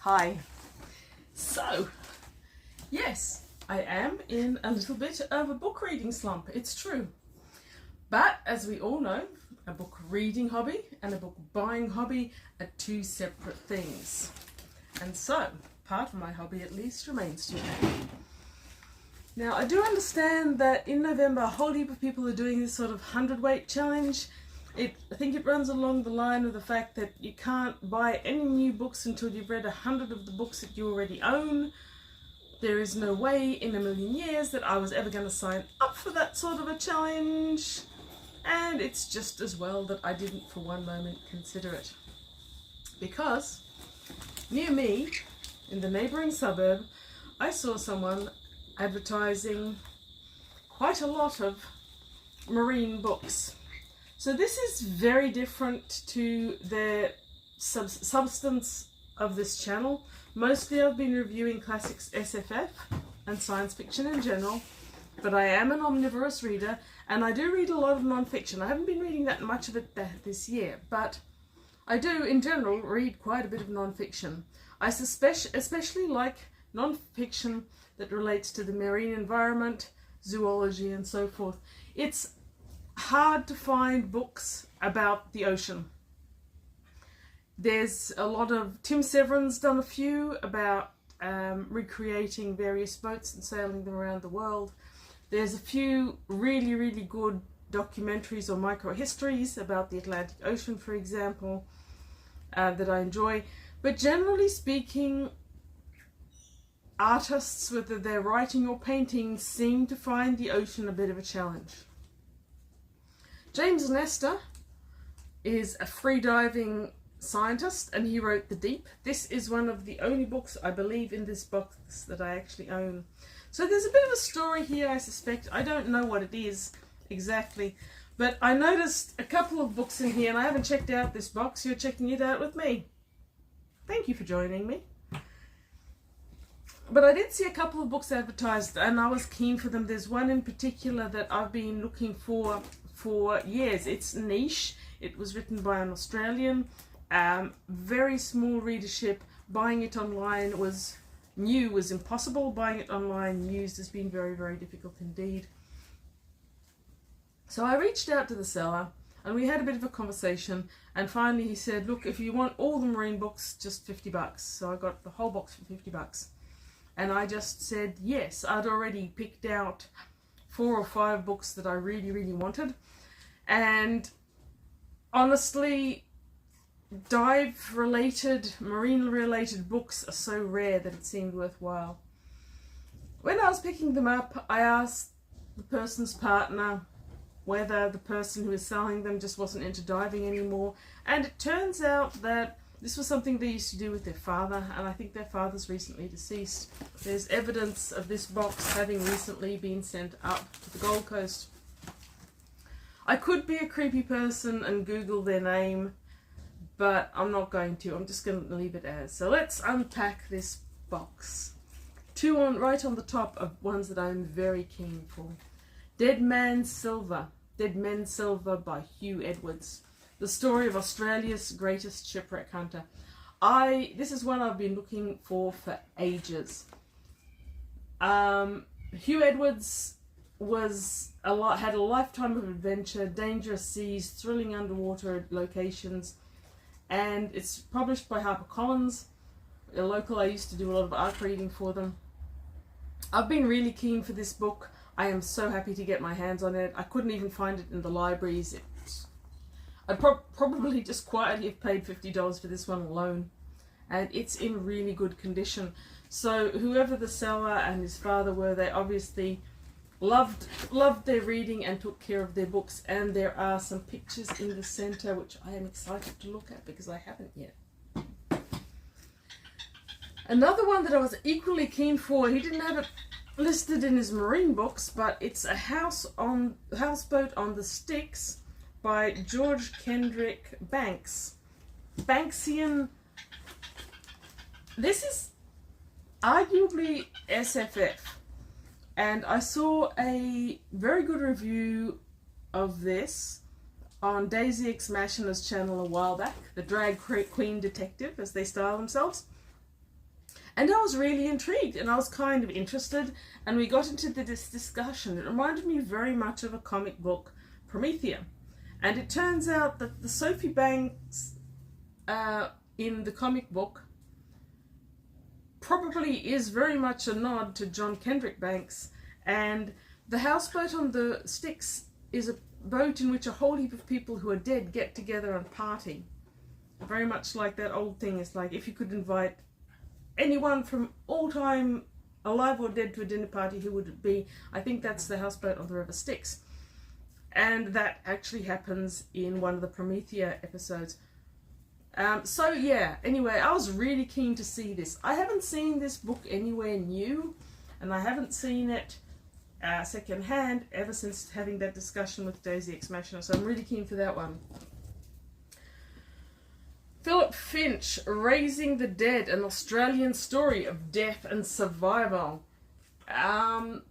Hi. So, yes, I am in a little bit of a book reading slump. It's true. But as we all know, a book reading hobby and a book buying hobby are two separate things. And so, part of my hobby at least remains to me. Now, I do understand that in November a whole heap of people are doing this sort of 100-weight challenge. I think it runs along the line of the fact that you can't buy any new books until you've read 100 of the books that you already own. There is no way in a million years that I was ever going to sign up for that sort of a challenge. And it's just as well that I didn't for one moment consider it. Because near me, in the neighbouring suburb, I saw someone advertising quite a lot of marine books. So this is very different to the substance of this channel. Mostly I've been reviewing classics SFF and science fiction in general, but I am an omnivorous reader and I do read a lot of non-fiction. I haven't been reading that much of it this year, but I do in general read quite a bit of non-fiction. I especially like non-fiction that relates to the marine environment, zoology and so forth. It's hard to find books about the ocean. There's a lot of, Tim Severin's done a few about recreating various boats and sailing them around the world. There's a few really good documentaries or micro-histories about the Atlantic Ocean, for example, that I enjoy. But generally speaking, artists, whether they're writing or painting, seem to find the ocean a bit of a challenge. James Nestor is a freediving scientist and he wrote The Deep. This is one of the only books, I believe, in this box that I actually own. So there's a bit of a story here, I suspect. I don't know what it is exactly, but I noticed a couple of books in here and I haven't checked out this box. You're checking it out with me. Thank you for joining me. But I did see a couple of books advertised and I was keen for them. There's one in particular that I've been looking for years. It's niche. It was written by an Australian. Very small readership. Buying it online was impossible. Buying it online used has been very difficult indeed. So I reached out to the seller and we had a bit of a conversation, and finally he said, look, if you want all the marine books, just $50. So I got the whole box for $50. And I just said yes. I'd already picked out 4 or 5 books that I really wanted. And honestly, dive-related, marine-related books are so rare that it seemed worthwhile. When I was picking them up, I asked the person's partner whether the person who was selling them just wasn't into diving anymore. And it turns out that this was something they used to do with their father, and I think their father's recently deceased. There's evidence of this box having recently been sent up to the Gold Coast. I could be a creepy person and Google their name, but I'm not going to. I'm just going to leave it as. So let's unpack this box. Two right on the top of ones that I'm very keen for. Dead Men Silver by Hugh Edwards. The story of Australia's greatest shipwreck hunter. This is one I've been looking for ages. Hugh Edwards had a lifetime of adventure, dangerous seas, thrilling underwater locations, and it's published by HarperCollins, a local. I used to do a lot of art reading for them. I've been really keen for this book. I am so happy to get my hands on it. I couldn't even find it in the libraries. I'd probably just quietly have paid $50 for this one alone, and it's in really good condition. So whoever the seller and his father were, they obviously loved their reading and took care of their books. And there are some pictures in the center which I am excited to look at because I haven't yet. Another one that I was equally keen for, he didn't have it listed in his marine books, but it's a houseboat on the Styx by George Kendrick Banks. Banksian. This is arguably SFF, and I saw a very good review of this on Daisy X Machina's channel a while back, the drag queen detective as they style themselves. And I was really intrigued, and I was kind of interested, and we got into this discussion. It reminded me very much of a comic book, Promethea. And it turns out that the Sophie Banks in the comic book probably is very much a nod to John Kendrick Banks, and the houseboat on the Styx is a boat in which a whole heap of people who are dead get together and party. Very much like that old thing. It's like if you could invite anyone from all time, alive or dead, to a dinner party, who would it be? I think that's the houseboat on the River Styx. And that actually happens in one of the Promethea episodes. So yeah, anyway, I was really keen to see this. I haven't seen this book anywhere new, and I haven't seen it second hand ever since having that discussion with Daisy Ex Machina, so I'm really keen for that one. Philip Finch, Raising the Dead, an Australian story of death and survival.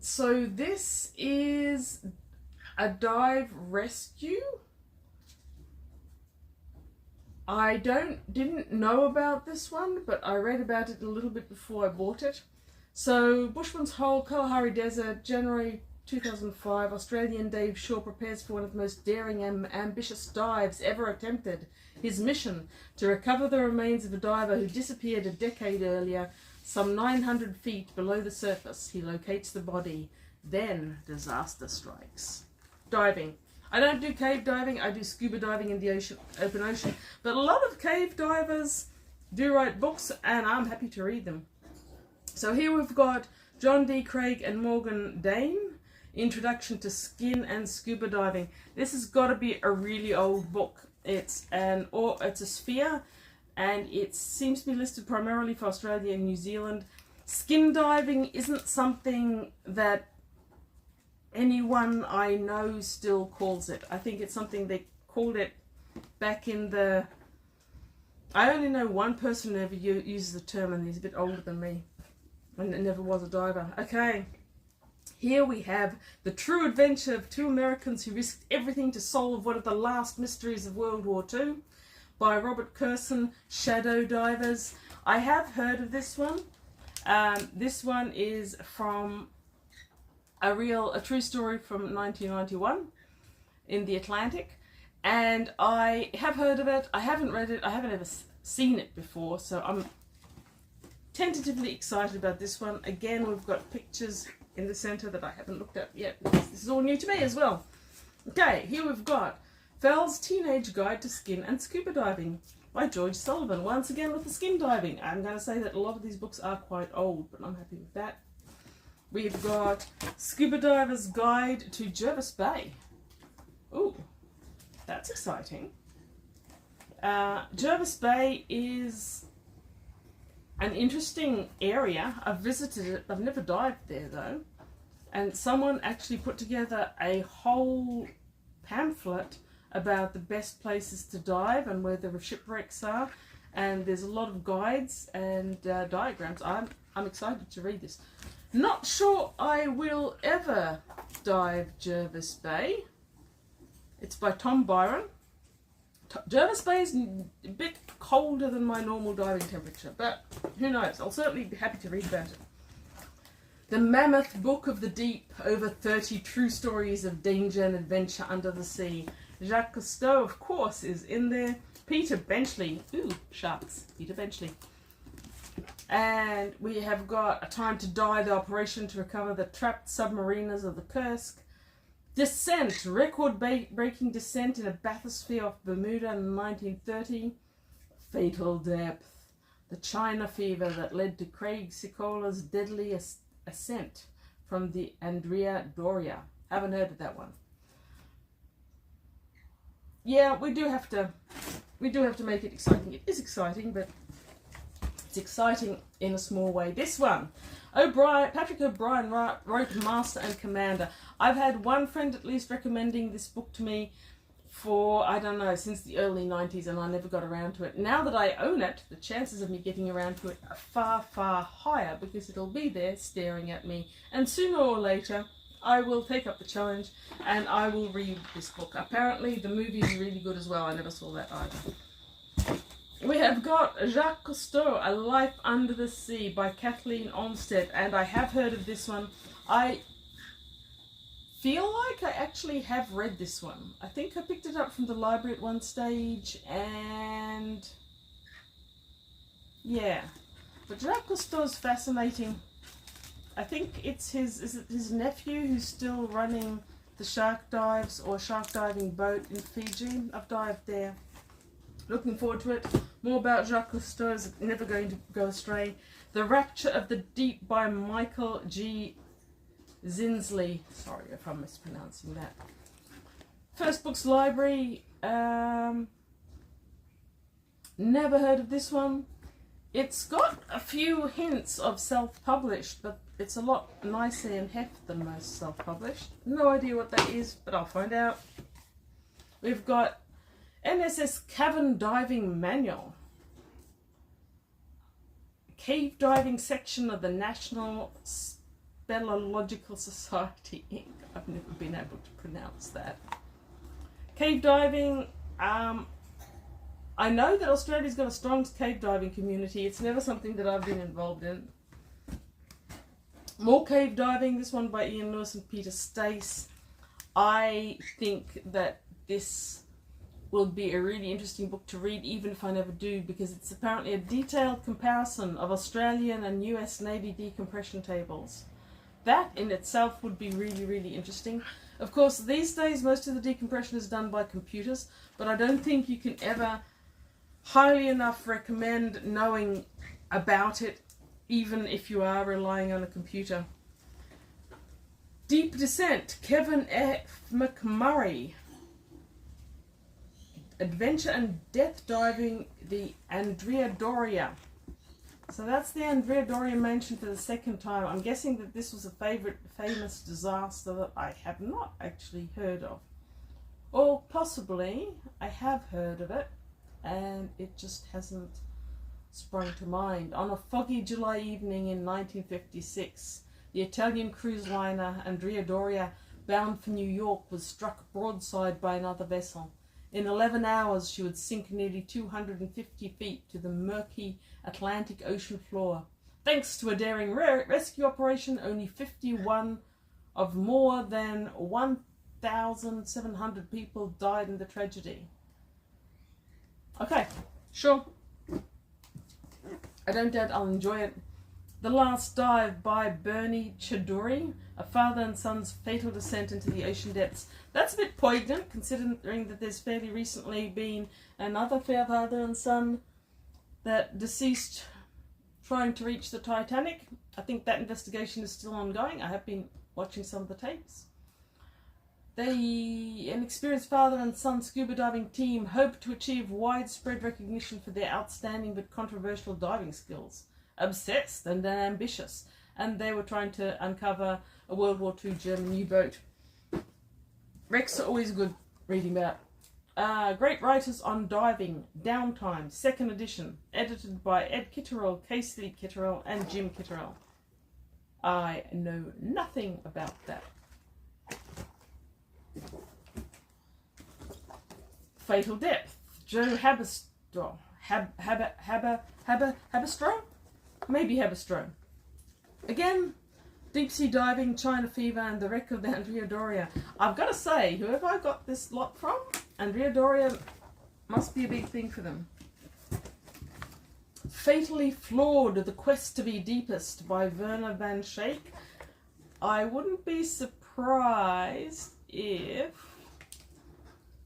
So this is a dive rescue. I didn't know about this one, but I read about it a little bit before I bought it. So, Bushman's Hole, Kalahari Desert, January 2005, Australian Dave Shaw prepares for one of the most daring and ambitious dives ever attempted. His mission, to recover the remains of a diver who disappeared a decade earlier, some 900 feet below the surface. He locates the body. Then, disaster strikes. Diving. I don't do cave diving, I do scuba diving in the open ocean. But a lot of cave divers do write books, and I'm happy to read them. So here we've got John D. Craig and Morgan Dane, Introduction to Skin and Scuba Diving. This has got to be a really old book. It's a sphere, and it seems to be listed primarily for Australia and New Zealand. Skin diving isn't something that anyone I know still calls it. I think it's something they called it back in the... I only know one person who ever uses the term, and he's a bit older than me, and it never was a diver. Okay, here we have the true adventure of two Americans who risked everything to solve one of the last mysteries of World War II by Robert Curson, Shadow Divers. I have heard of this one. This one is from a true story from 1991 in the Atlantic, and I have heard of it. I haven't read it. I haven't ever seen it before, so I'm tentatively excited about this one. Again, we've got pictures in the center that I haven't looked at yet. This is all new to me as well. Okay, here we've got Fell's Teenage Guide to Skin and Scuba Diving by George Sullivan. Once again with the skin diving. I'm going to say that a lot of these books are quite old, but I'm happy with that. We've got Scuba Diver's Guide to Jervis Bay. Ooh, that's exciting. Jervis Bay is an interesting area. I've visited it. I've never dived there though. And someone actually put together a whole pamphlet about the best places to dive and where the shipwrecks are. And there's a lot of guides and diagrams. I'm excited to read this. Not sure I will ever dive Jervis Bay. It's by Tom Byron. Jervis Bay is a bit colder than my normal diving temperature, but who knows? I'll certainly be happy to read about it. The Mammoth Book of the Deep, over 30 true stories of danger and adventure under the sea. Jacques Cousteau, of course, is in there. Peter Benchley. Ooh, sharks. Peter Benchley. And we have got A Time to Die, the operation to recover the trapped submariners of the Kursk. Descent, record-breaking descent in a bathysphere off Bermuda in 1930. Fatal Depth, the China fever that led to Craig Sicola's deadly ascent from the Andrea Doria. Haven't heard of that one. Yeah, we do have to make it exciting. It is exciting, but it's exciting in a small way. This one, Patrick O'Brien wrote Master and Commander. I've had one friend at least recommending this book to me for, I don't know, since the early 90s, and I never got around to it. Now that I own it, the chances of me getting around to it are far, far higher, because it'll be there staring at me, and sooner or later I will take up the challenge and I will read this book. Apparently the movie is really good as well. I never saw that either. We have got Jacques Cousteau, A Life Under the Sea by Kathleen Olmsted, and I have heard of this one. I feel like I actually have read this one. I think I picked it up from the library at one stage, and yeah. But Jacques Cousteau is fascinating. I think it's his nephew who's still running the shark dives or shark diving boat in Fiji. I've dived there. Looking forward to it. More about Jacques Cousteau's Never Going to Go Astray. The Rapture of the Deep by Michael G. Zinsley. Sorry if I'm mispronouncing that. First Books Library. Never heard of this one. It's got a few hints of self-published, but it's a lot nicer in heft than most self-published. No idea what that is, but I'll find out. We've got NSS Cavern Diving Manual. Cave diving section of the National Speleological Society, Inc. I've never been able to pronounce that. Cave diving. I know that Australia's got a strong cave diving community. It's never something that I've been involved in. More cave diving. This one by Ian Lewis and Peter Stace. I think that this will be a really interesting book to read, even if I never do, because it's apparently a detailed comparison of Australian and US Navy decompression tables. That in itself would be really, really interesting. Of course, these days most of the decompression is done by computers, but I don't think you can ever highly enough recommend knowing about it, even if you are relying on a computer. Deep Descent, Kevin F. McMurray. Adventure and Death Diving, the Andrea Doria. So that's the Andrea Doria mentioned for the second time. I'm guessing that this was a famous disaster that I have not actually heard of. Or possibly I have heard of it and it just hasn't sprung to mind. On a foggy July evening in 1956, the Italian cruise liner Andrea Doria, bound for New York, was struck broadside by another vessel. In 11 hours, she would sink nearly 250 feet to the murky Atlantic Ocean floor. Thanks to a daring rescue operation, only 51 of more than 1,700 people died in the tragedy. Okay, sure. I don't doubt I'll enjoy it. The Last Dive by Bernie Chidori, a father and son's fatal descent into the ocean depths. That's a bit poignant, considering that there's fairly recently been another father and son that deceased trying to reach the Titanic. I think that investigation is still ongoing. I have been watching some of the tapes. An experienced father and son scuba diving team hope to achieve widespread recognition for their outstanding but controversial diving skills. Obsessed and ambitious, and they were trying to uncover a World War II German U-boat. Wrecks are always good reading about. Great Writers on Diving, Downtime, 2nd edition, edited by Ed Kitterell, Casey Kitterell, and Jim Kitterell. I know nothing about that. Fatal Depth, Joe Haberstrom. Haberstrom? Maybe Haberstrom. Again, deep sea diving, China fever, and the wreck of the Andrea Doria. I've got to say, whoever I got this lot from, Andrea Doria must be a big thing for them. Fatally Flawed, The Quest to Be Deepest by Werner van Schaik. I wouldn't be surprised if...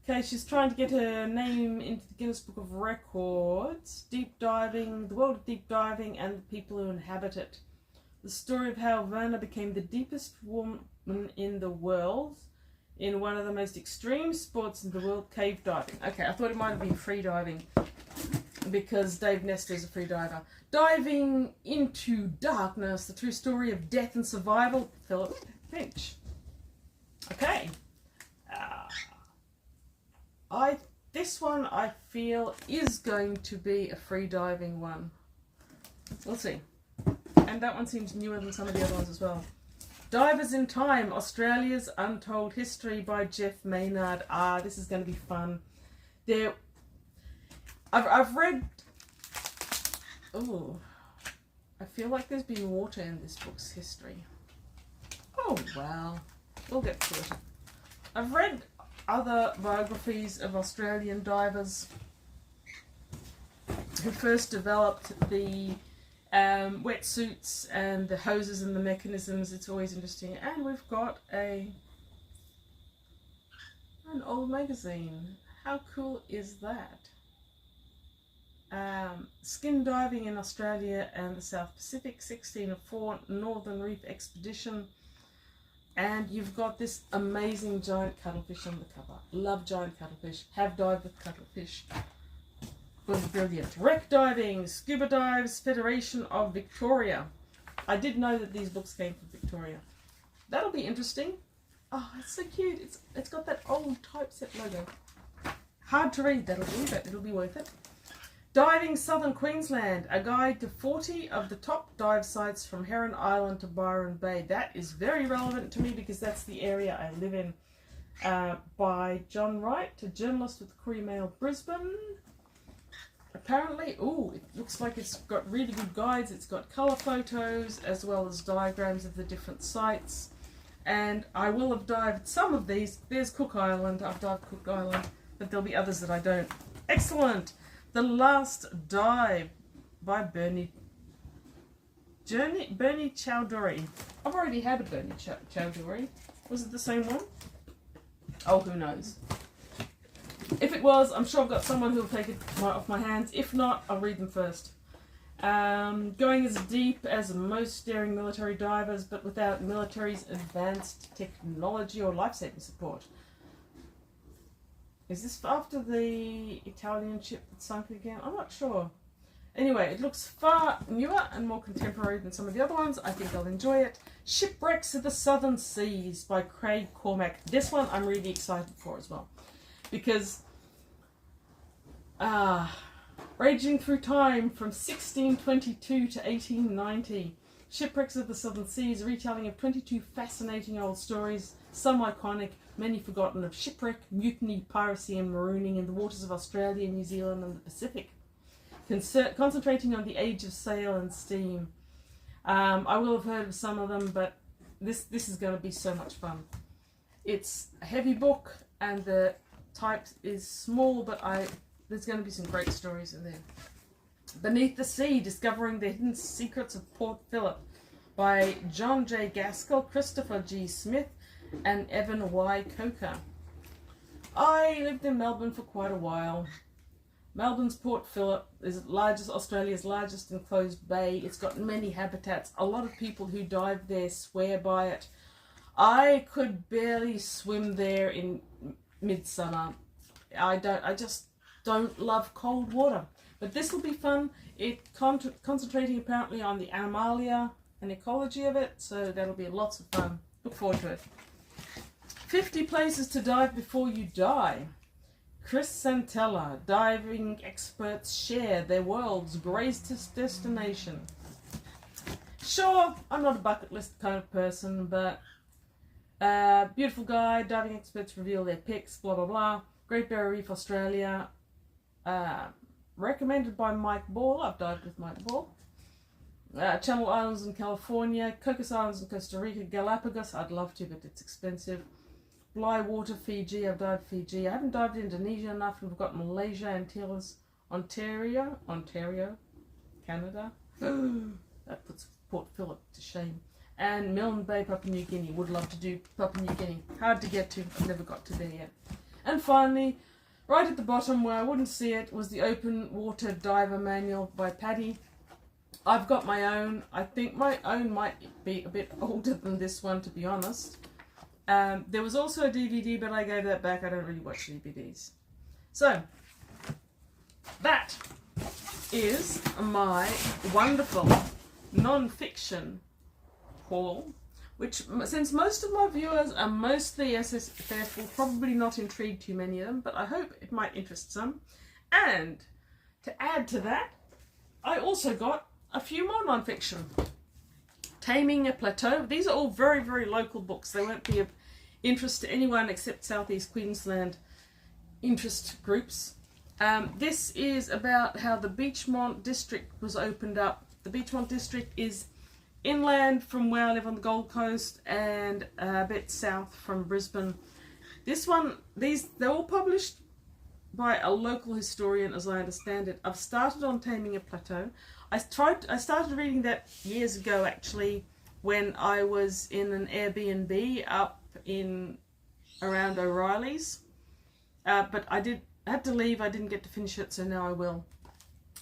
Okay, she's trying to get her name into the Guinness Book of Records. Deep diving, the world of deep diving and the people who inhabit it. The story of how Werner became the deepest woman in the world in one of the most extreme sports in the world, cave diving. Okay, I thought it might have been free diving because Dave Nestor's a free diver. Diving into Darkness, the true story of death and survival, Philip Finch. Okay. This one I feel is going to be a free diving one. We'll see. And that one seems newer than some of the other ones as well. Divers in Time, Australia's Untold History by Jeff Maynard. This is going to be fun. I've read Oh, I feel like there's been water in this book's history. Oh well, we'll get to it. I've read other biographies of Australian divers who first developed the wetsuits and the hoses and the mechanisms. It's always interesting. And we've got an old magazine. How cool is that? Skin diving in Australia and the South Pacific, 1604 Northern Reef Expedition. And you've got this amazing giant cuttlefish on the cover. Love giant cuttlefish. Have dived with cuttlefish. Was brilliant. Wreck diving, scuba dives, Federation of Victoria. I did know that these books came from Victoria. That'll be interesting. Oh, it's so cute. It's got that old typeset logo. Hard to read, that'll be, but it'll be worth it. Diving Southern Queensland, a guide to 40 of the top dive sites from Heron Island to Byron Bay. That is very relevant to me because that's the area I live in. By John Wright, a journalist with the Courier Mail Brisbane. Apparently, it looks like it's got really good guides. It's got colour photos as well as diagrams of the different sites. And I will have dived some of these. There's Cook Island. I've dived Cook Island, but there'll be others that I don't. Excellent. The Last Dive by Bernie Chowdhury. I've already had a Bernie Chowdhury. Was it the same one? Oh, who knows. If it was, I'm sure I've got someone who will take it off my hands. If not, I'll read them first. Going as deep as most daring military divers, but without military's advanced technology or life-saving support. Is this after the Italian ship that sunk again? I'm not sure. Anyway, it looks far newer and more contemporary than some of the other ones. I think I'll enjoy it. Shipwrecks of the Southern Seas by Craig Cormack. This one I'm really excited for as well. Because raging through time from 1622 to 1890. Shipwrecks of the Southern Seas, a retelling of 22 fascinating old stories, some iconic, many forgotten, of shipwreck, mutiny, piracy and marooning in the waters of Australia, New Zealand and the Pacific. Concentrating on the age of sail and steam. I will have heard of some of them, but this is going to be so much fun. It's a heavy book and the type is small, but there's going to be some great stories in there. Beneath the Sea, Discovering the Hidden Secrets of Port Phillip by John J. Gaskell, Christopher G. Smith and Evan Y. Coker. I lived in Melbourne for quite a while. Melbourne's Port Phillip is Australia's largest enclosed bay. It's got many habitats. A lot of people who dive there swear by it. I could barely swim there in midsummer. I just don't love cold water. But this will be fun. It's concentrating apparently on the animalia and ecology of it, so that'll be lots of fun. Look forward to it. 50 Places to Dive Before You Die. Chris Santella. Diving experts share their world's greatest destination. Sure, I'm not a bucket list kind of person, but beautiful guide. Diving experts reveal their picks, blah blah blah. Great Barrier Reef, Australia. Recommended by Mike Ball. I've dived with Mike Ball. Channel Islands in California, Cocos Islands in Costa Rica, Galapagos. I'd love to, but it's expensive. Bywater, Fiji. I've dived Fiji. I haven't dived Indonesia enough, and we've got Malaysia, Antilles, Ontario, Canada. That puts Port Phillip to shame. And Milne Bay, Papua New Guinea. Would love to do Papua New Guinea. Hard to get to. I've never got to there yet. And finally, right at the bottom where I wouldn't see it was the Open Water Diver Manual by Paddy. I've got my own. I think my own might be a bit older than this one, to be honest. There was also a DVD, but I gave that back. I don't really watch DVDs. So, that is my wonderful non-fiction haul, which, since most of my viewers are mostly SSFF, will probably not intrigue too many of them, but I hope it might interest some. And to add to that, I also got a few more non-fiction. Taming a Plateau. These are all very, very local books. They won't be of interest to anyone except Southeast Queensland interest groups. This is about how the Beachmont district was opened up. The Beachmont district is inland from where I live on the Gold Coast and a bit south from Brisbane. They're all published by a local historian, as I understand it. I've started on Taming a Plateau. I started reading that years ago, actually, when I was in an Airbnb up in around O'Reilly's. But I had to leave. I didn't get to finish it, so now I will.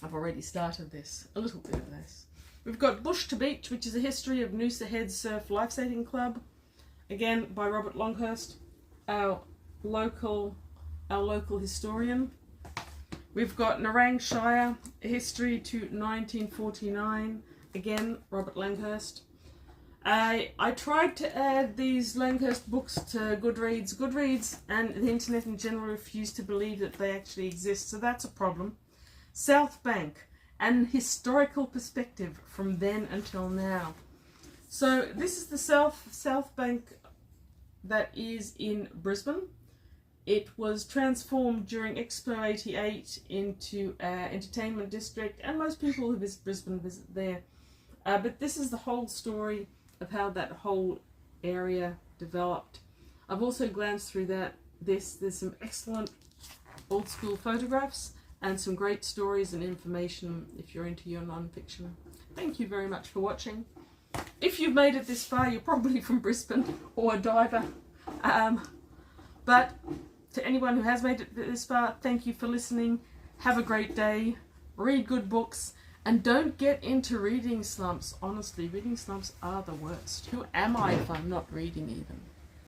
I've already started this, a little bit of this. We've got Bush to Beach, which is a history of Noosa Head Surf Lifesaving Club, again by Robert Longhurst, our local historian. We've got Nerang Shire, a history to 1949, again Robert Longhurst. I tried to add these Longhurst books to Goodreads. Goodreads and the internet in general refuse to believe that they actually exist, so that's a problem. South Bank, an historical perspective from then until now. So this is the South Bank that is in Brisbane. It was transformed during Expo 88 into an entertainment district, and most people who visit Brisbane visit there. But this is the whole story of how that whole area developed. I've also glanced through there's some excellent old school photographs and some great stories and information if you're into your non-fiction. Thank you very much for watching. If you've made it this far, you're probably from Brisbane or a diver. But to anyone who has made it this far, thank you for listening. Have a great day. Read good books. And don't get into reading slumps. Honestly, reading slumps are the worst. Who am I if I'm not reading even?